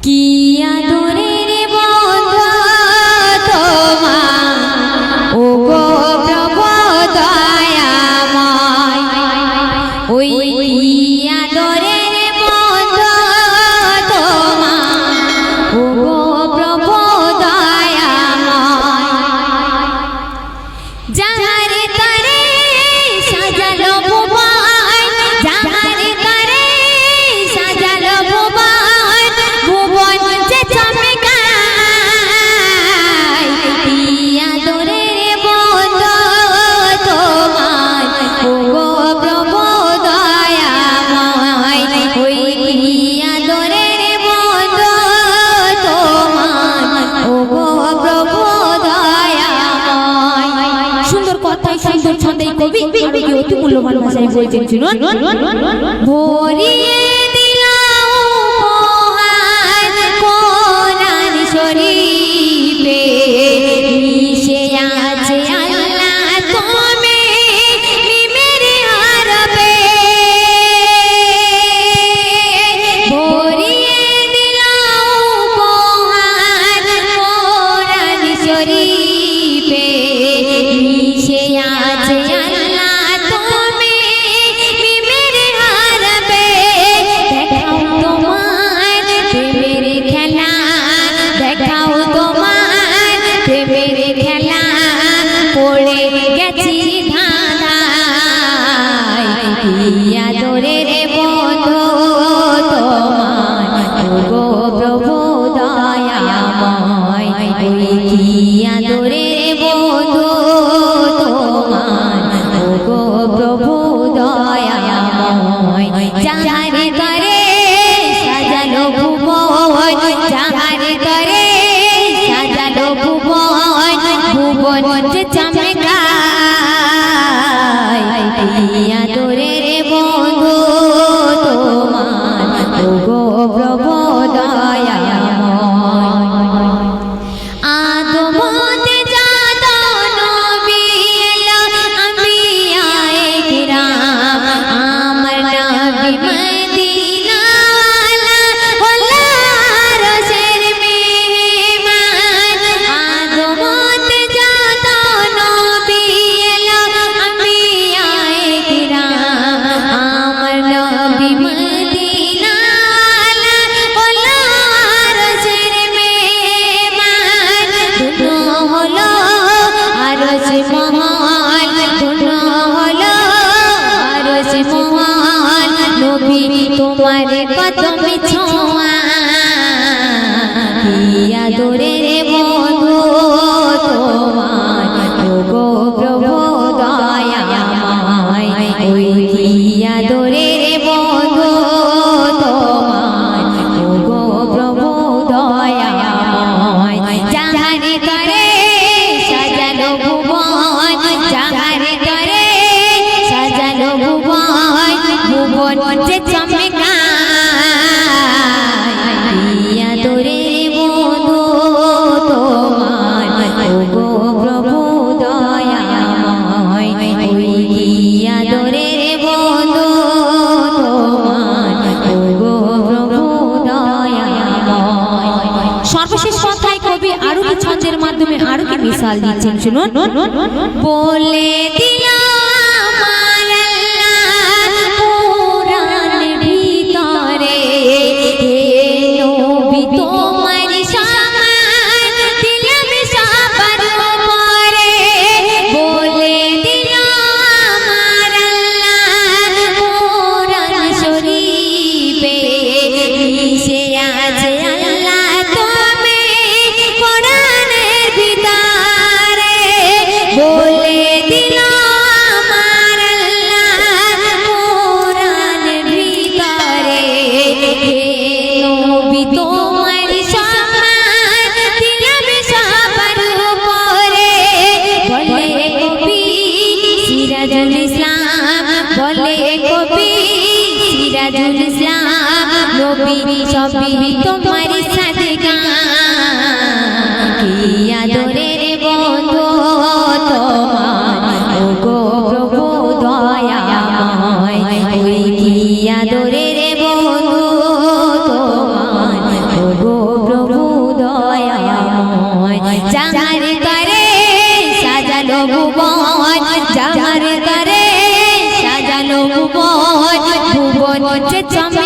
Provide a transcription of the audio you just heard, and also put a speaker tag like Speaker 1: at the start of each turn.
Speaker 1: কি আদরের বন্ধু তোমার ও গো প্রভু দয়াময়, ওই কি আদরের বন্ধু তোমার ও গো প্রভু দয়াময়, যাহার তরে সাজালো ভুবন, যাহার তরে সাজালো ভুবন, ভুবন যে চমকায়। কি আদরের বন্ধু তোমার ও গো প্রভু দয়াময়, ওই কি আদরের বন্ধু তোমার ও গো প্রভু দয়াময়। সুন্দর কথায় সুন্দর ছন্দে কবি অতি মূল্যবান ভাষায় বলছেন, শুনুন। ভরিয়ে দিলাম উপহার কোরআন শরীফে, মিশে আছে আল্লাহ তুমি মিমের হরফে। ভরিয়ে দিলাম উপহার কোরআন শরীফে, মিশে আছে আল্লাহ তুমি মিমের হরফে। দেখাও তোমার প্রেমের খেলা, দেখাও তোমার প্রেমের খেলা, পড়ে গেছি ধাঁধায়। কি আদরের বন্ধু তোমার ও গো প্রভু দয়াময়, ওই কি আদরের বন্ধু তোমার ও গো প্রভু দয়াময়। যাহার তরে সাজালো ভুবন, যাহার তরে সাজালো ভুবন, ভুবন যে চমকায়। কি আদরের বন্ধু তোমার ও গো প্রভু দয়াময়। আদমতে জাত নবী এলো, আম্বিয়ায়ে কিরাম, আমার নবী মদিনাওয়ালা হলো আরশের মেহমান। আদমতে জাত নবী এলো, আম্বিয়ায়ে কিরাম, আমার নবী মদিনাওয়ালা হলো আরশের মেহমান। ধন্য হলো আরশ মহান, ধন্য হলো আরশ মহান, নবী তোমার কদম ছোঁয়া। কি আদরের বন্ধু তোমার ও গো প্রভু দয়াময়, ওই কি আদরের বন্ধু তোমার ও গো প্রভু দয়াময়। যাহার তরে সাজালো ভুবন, যাহার তরে সাজালো ভুবন, ভুবন যে চমকায়। কি আদরের বন্ধু তোমার ও গো প্রভু দয়াময়, ওই কি আদরের বন্ধু তোমার ও গো প্রভু দয়াময়। সর্বশেষ কথায় কবি আরো কি ছন্দের মাধ্যমে আরো কি মিসাল দিচ্ছেন, শুনুন। বলে দিলাম আমার আল্লাহ কোরআন ভিতরে, হে নবী তোমার সমান দিলাম সবার উপরে। বলে দিলাম আমার আল্লাহ কোরআন শরীফে, মিশে আছে আল্লাহ তুমি কোরআনের ভিতরে। বলে দিলাম আমার আল্লাহ কোরআনের ভিতরে, হে নবী তোমার সমান দিলাম সবার উপরে। বলে কবি সিরাজুল ইসলাম, বলে কবি সিরাজুল ইসলাম, নবী সবই তোমার সাদকা। কি আদরের বন্ধু তোমার ও গো প্রভু দয়াময়, ওই কি আদরের বন্ধু তোমার ও গো যে চামে